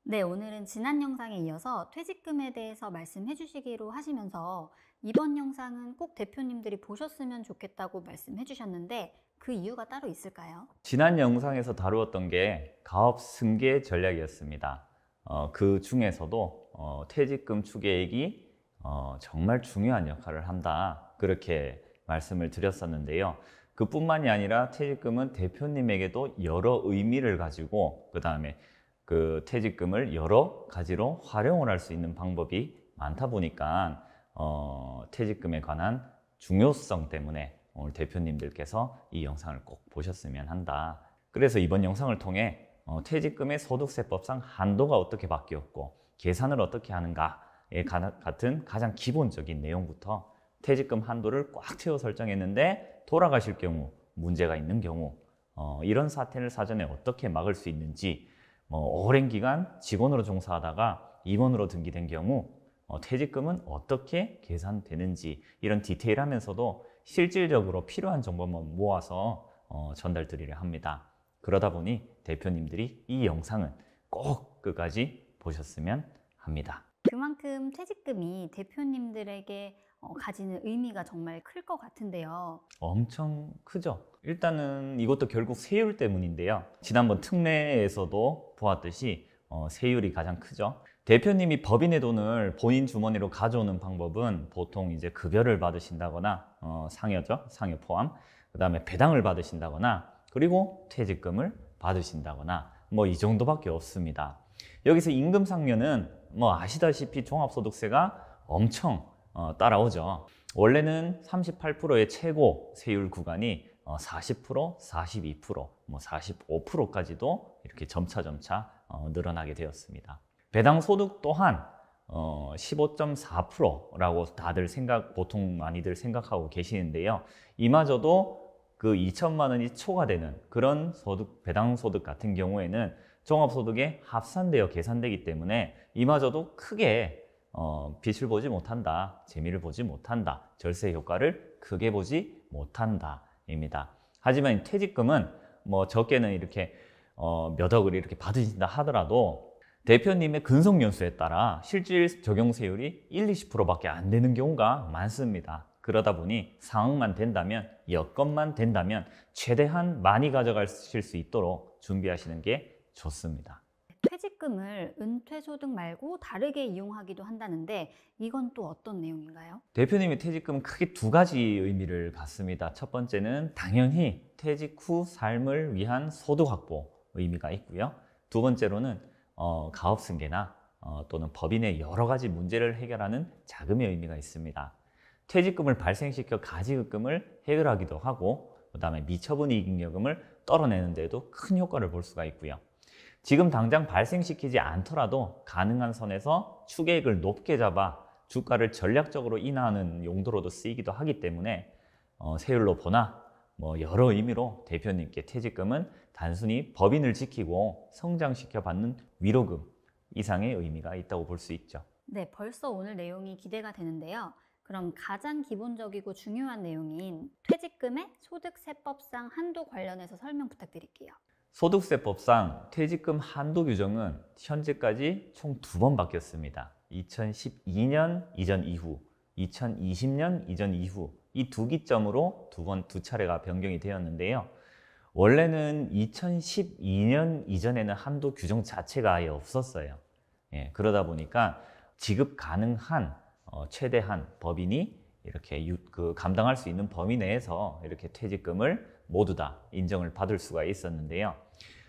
네, 오늘은 지난 영상에 이어서 퇴직금에 대해서 말씀해 주시기로 하시면서 이번 영상은 꼭 대표님들이 보셨으면 좋겠다고 말씀해 주셨는데 그 이유가 따로 있을까요? 지난 영상에서 다루었던 게 가업 승계 전략이었습니다. 그 중에서도 퇴직금 추계액이 정말 중요한 역할을 한다, 그렇게 말씀을 드렸었는데요. 그뿐만이 아니라 퇴직금은 대표님에게도 여러 의미를 가지고, 그 다음에 그 퇴직금을 여러 가지로 활용을 할 수 있는 방법이 많다 보니까 퇴직금에 관한 중요성 때문에 오늘 대표님들께서 이 영상을 꼭 보셨으면 한다. 그래서 이번 영상을 통해 퇴직금의 소득세법상 한도가 어떻게 바뀌었고 계산을 어떻게 하는가에 같은 가장 기본적인 내용부터, 퇴직금 한도를 꽉 채워 설정했는데 돌아가실 경우, 문제가 있는 경우, 이런 사태를 사전에 어떻게 막을 수 있는지, 오랜 기간 직원으로 종사하다가 임원으로 등기된 경우 퇴직금은 어떻게 계산되는지, 이런 디테일하면서도 실질적으로 필요한 정보만 모아서 전달드리려 합니다. 그러다 보니 대표님들이 이 영상은 꼭 끝까지 보셨으면 합니다. 그만큼 퇴직금이 대표님들에게 가지는 의미가 정말 클 것 같은데요. 엄청 크죠. 일단은 이것도 결국 세율 때문인데요. 지난번 특례에서도 보았듯이 세율이 가장 크죠. 대표님이 법인의 돈을 본인 주머니로 가져오는 방법은 보통 이제 급여를 받으신다거나, 상여죠, 상여 포함, 그 다음에 배당을 받으신다거나, 그리고 퇴직금을 받으신다거나, 이 정도밖에 없습니다. 여기서 임금 상여는 아시다시피 종합소득세가 엄청 따라오죠. 원래는 38%의 최고 세율 구간이 40%, 42%, 45%까지도 이렇게 점차 늘어나게 되었습니다. 배당 소득 또한 15.4%라고 보통 많이들 생각하고 계시는데요. 이마저도 그 2천만 원이 초과되는 그런 배당 소득 같은 경우에는 종합소득에 합산되어 계산되기 때문에 이마저도 크게 빛을 보지 못한다, 재미를 보지 못한다, 절세 효과를 크게 보지 못한다입니다. 하지만 퇴직금은 적게는 이렇게 몇 억을 이렇게 받으신다 하더라도 대표님의 근속연수에 따라 실질 적용세율이 1-20%밖에 안 되는 경우가 많습니다. 그러다 보니 상황만 된다면, 여건만 된다면 최대한 많이 가져가실 수 있도록 준비하시는 게 좋습니다. 퇴직금을 은퇴소득 말고 다르게 이용하기도 한다는데 이건 또 어떤 내용인가요? 대표님의 퇴직금은 크게 두 가지 의미를 갖습니다. 첫 번째는 당연히 퇴직 후 삶을 위한 소득 확보 의미가 있고요. 두 번째로는 가업승계나 또는 법인의 여러 가지 문제를 해결하는 자금의 의미가 있습니다. 퇴직금을 발생시켜 가지급금을 해결하기도 하고, 그 다음에 미처분이익잉여금을 떨어내는 데도 큰 효과를 볼 수가 있고요. 지금 당장 발생시키지 않더라도 가능한 선에서 추계액을 높게 잡아 주가를 전략적으로 인하하는 용도로도 쓰이기도 하기 때문에 세율로 보나 여러 의미로 대표님께 퇴직금은 단순히 법인을 지키고 성장시켜 받는 위로금 이상의 의미가 있다고 볼 수 있죠. 네, 벌써 오늘 내용이 기대가 되는데요. 그럼 가장 기본적이고 중요한 내용인 퇴직금의 소득세법상 한도 관련해서 설명 부탁드릴게요. 소득세법상 퇴직금 한도 규정은 현재까지 총 2번 바뀌었습니다. 2012년 이전 이후, 2020년 이전 이후, 이 두 기점으로 두 차례가 변경이 되었는데요. 원래는 2012년 이전에는 한도 규정 자체가 아예 없었어요. 그러다 보니까 지급 가능한 최대한 법인이 이렇게 감당할 수 있는 범위 내에서 이렇게 퇴직금을 모두 다 인정을 받을 수가 있었는데요.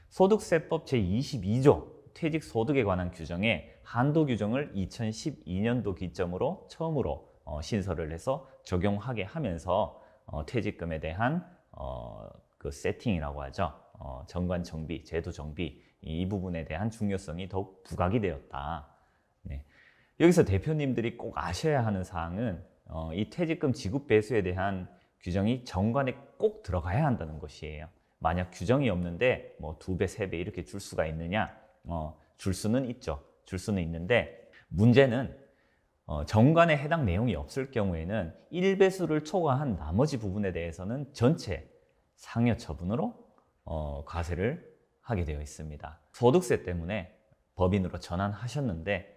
소득세법 제22조 퇴직소득에 관한 규정에 한도 규정을 2012년도 기점으로 처음으로 신설을 해서 적용하게 하면서 퇴직금에 대한 그 세팅이라고 하죠. 정관 정비, 제도 정비, 이 부분에 대한 중요성이 더욱 부각이 되었다. 네. 여기서 대표님들이 꼭 아셔야 하는 사항은 이 퇴직금 지급 배수에 대한 규정이 정관에 꼭 들어가야 한다는 것이에요. 만약 규정이 없는데 2배, 3배 이렇게 줄 수가 있느냐? 줄 수는 있죠. 줄 수는 있는데 문제는 정관에 해당 내용이 없을 경우에는 1배수를 초과한 나머지 부분에 대해서는 전체 상여 처분으로 과세를 하게 되어 있습니다. 소득세 때문에 법인으로 전환하셨는데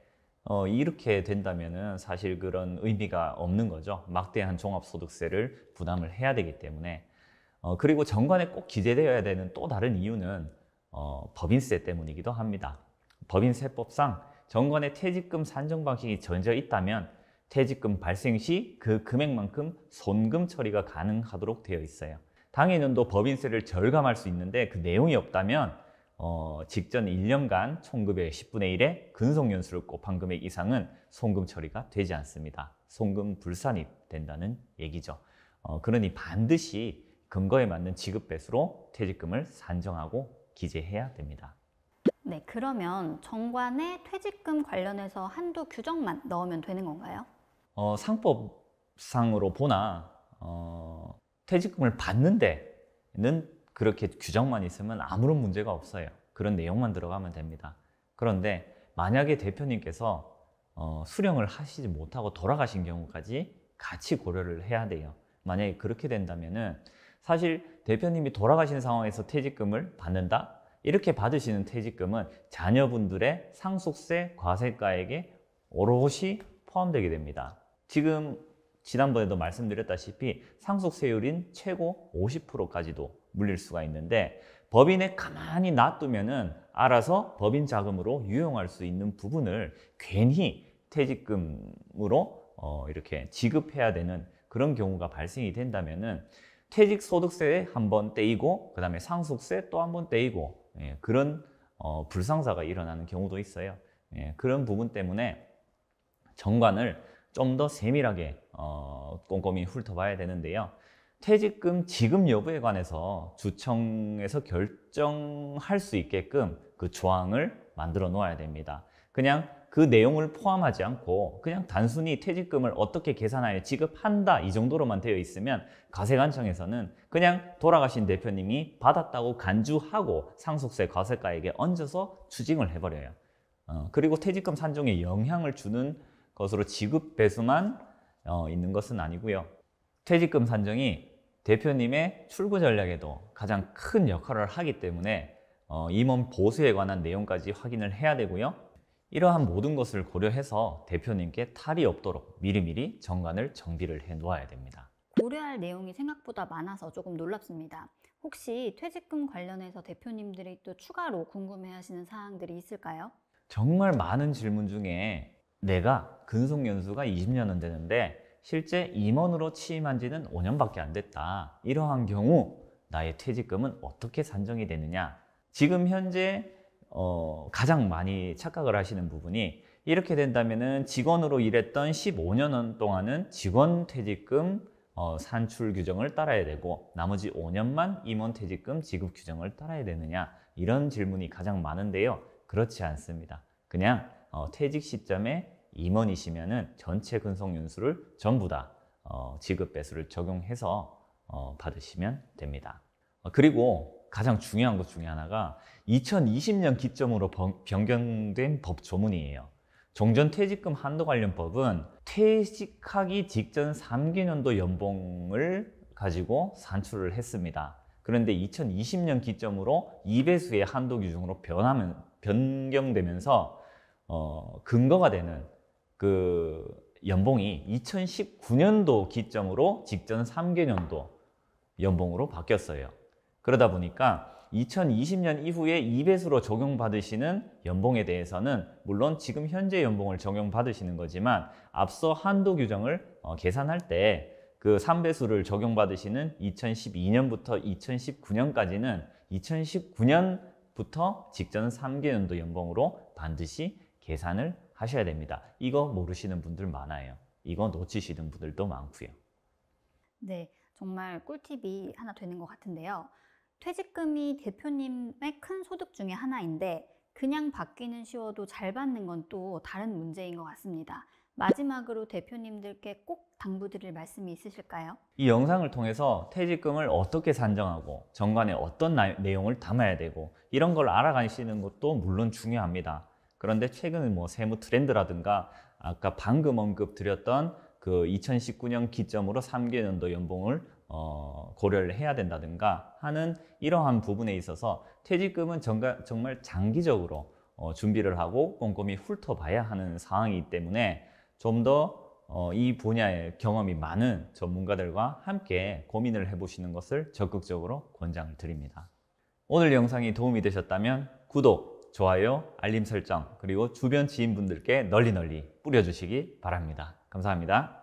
이렇게 된다면은 사실 그런 의미가 없는 거죠. 막대한 종합소득세를 부담을 해야 되기 때문에. 그리고 정관에 꼭 기재되어야 되는 또 다른 이유는 법인세 때문이기도 합니다. 법인세법상 정관에 퇴직금 산정 방식이 정해져 있다면 퇴직금 발생 시 그 금액만큼 손금 처리가 가능하도록 되어 있어요. 당해년도 법인세를 절감할 수 있는데 그 내용이 없다면 직전 1년간 총급의 10분의 1의 근속연수를 곱한 금액 이상은 송금 처리가 되지 않습니다. 송금 불산입 된다는 얘기죠. 그러니 반드시 근거에 맞는 지급 배수로 퇴직금을 산정하고 기재해야 됩니다. 네, 그러면 정관에 퇴직금 관련해서 한도 규정만 넣으면 되는 건가요? 상법상으로 보나 퇴직금을 받는 데는 그렇게 규정만 있으면 아무런 문제가 없어요. 그런 내용만 들어가면 됩니다. 그런데 만약에 대표님께서 수령을 하시지 못하고 돌아가신 경우까지 같이 고려를 해야 돼요. 만약에 그렇게 된다면은 사실 대표님이 돌아가신 상황에서 퇴직금을 받는다? 이렇게 받으시는 퇴직금은 자녀분들의 상속세 과세가액에 오롯이 포함되게 됩니다. 지금 지난번에도 말씀드렸다시피 상속세율인 최고 50%까지도 물릴 수가 있는데 법인에 가만히 놔두면은 알아서 법인 자금으로 유용할 수 있는 부분을 괜히 퇴직금으로 이렇게 지급해야 되는 그런 경우가 발생이 된다면은 퇴직소득세 한번 떼이고 그다음에 상속세 또 한번 떼이고 그런 불상사가 일어나는 경우도 있어요. 그런 부분 때문에 정관을 좀 더 세밀하게 꼼꼼히 훑어봐야 되는데요. 퇴직금 지급 여부에 관해서 주청에서 결정할 수 있게끔 그 조항을 만들어 놓아야 됩니다. 그냥 그 내용을 포함하지 않고 그냥 단순히 퇴직금을 어떻게 계산하여 지급한다 이 정도로만 되어 있으면 과세관청에서는 그냥 돌아가신 대표님이 받았다고 간주하고 상속세 과세가액에 얹어서 추징을 해버려요. 그리고 퇴직금 산정에 영향을 주는 것으로 지급 배수만 있는 것은 아니고요. 퇴직금 산정이 대표님의 출구 전략에도 가장 큰 역할을 하기 때문에 임원 보수에 관한 내용까지 확인을 해야 되고요. 이러한 모든 것을 고려해서 대표님께 탈이 없도록 미리미리 정관을 정비를 해 놓아야 됩니다. 고려할 내용이 생각보다 많아서 조금 놀랍습니다. 혹시 퇴직금 관련해서 대표님들이 또 추가로 궁금해하시는 사항들이 있을까요? 정말 많은 질문 중에 내가 근속연수가 20년은 되는데 실제 임원으로 취임한 지는 5년밖에 안 됐다. 이러한 경우 나의 퇴직금은 어떻게 산정이 되느냐? 지금 현재 가장 많이 착각을 하시는 부분이 이렇게 된다면은 직원으로 일했던 15년 동안은 직원 퇴직금 산출 규정을 따라야 되고 나머지 5년만 임원 퇴직금 지급 규정을 따라야 되느냐? 이런 질문이 가장 많은데요. 그렇지 않습니다. 그냥 퇴직 시점에 임원이시면은 전체 근속연수를 전부 다 지급 배수를 적용해서 받으시면 됩니다. 그리고 가장 중요한 것 중에 하나가 2020년 기점으로 변경된 법 조문이에요. 종전퇴직금 한도 관련 법은 퇴직하기 직전 3개년도 연봉을 가지고 산출을 했습니다. 그런데 2020년 기점으로 2배수의 한도 규정으로 변경되면서 근거가 되는 그 연봉이 2019년도 기점으로 직전 3개년도 연봉으로 바뀌었어요. 그러다 보니까 2020년 이후에 2배수로 적용받으시는 연봉에 대해서는 물론 지금 현재 연봉을 적용받으시는 거지만 앞서 한도 규정을 계산할 때 그 3배수를 적용받으시는 2012년부터 2019년까지는 2019년부터 직전 3개년도 연봉으로 반드시 계산을 하셔야 됩니다. 이거 모르시는 분들 많아요. 이거 놓치시는 분들도 많고요. 네, 정말 꿀팁이 하나 되는 것 같은데요. 퇴직금이 대표님의 큰 소득 중에 하나인데 그냥 받기는 쉬워도 잘 받는 건 또 다른 문제인 것 같습니다. 마지막으로 대표님들께 꼭 당부드릴 말씀이 있으실까요? 이 영상을 통해서 퇴직금을 어떻게 산정하고 정관에 어떤 내용을 담아야 되고 이런 걸 알아가시는 것도 물론 중요합니다. 그런데 최근 세무 트렌드라든가 아까 방금 언급드렸던 그 2019년 기점으로 3개년도 연봉을 고려를 해야 된다든가 하는 이러한 부분에 있어서 퇴직금은 정말 장기적으로 준비를 하고 꼼꼼히 훑어봐야 하는 상황이기 때문에 좀 더 이 분야의 경험이 많은 전문가들과 함께 고민을 해보시는 것을 적극적으로 권장을 드립니다. 오늘 영상이 도움이 되셨다면 구독, 좋아요, 알림 설정, 그리고 주변 지인분들께 널리 뿌려주시기 바랍니다. 감사합니다.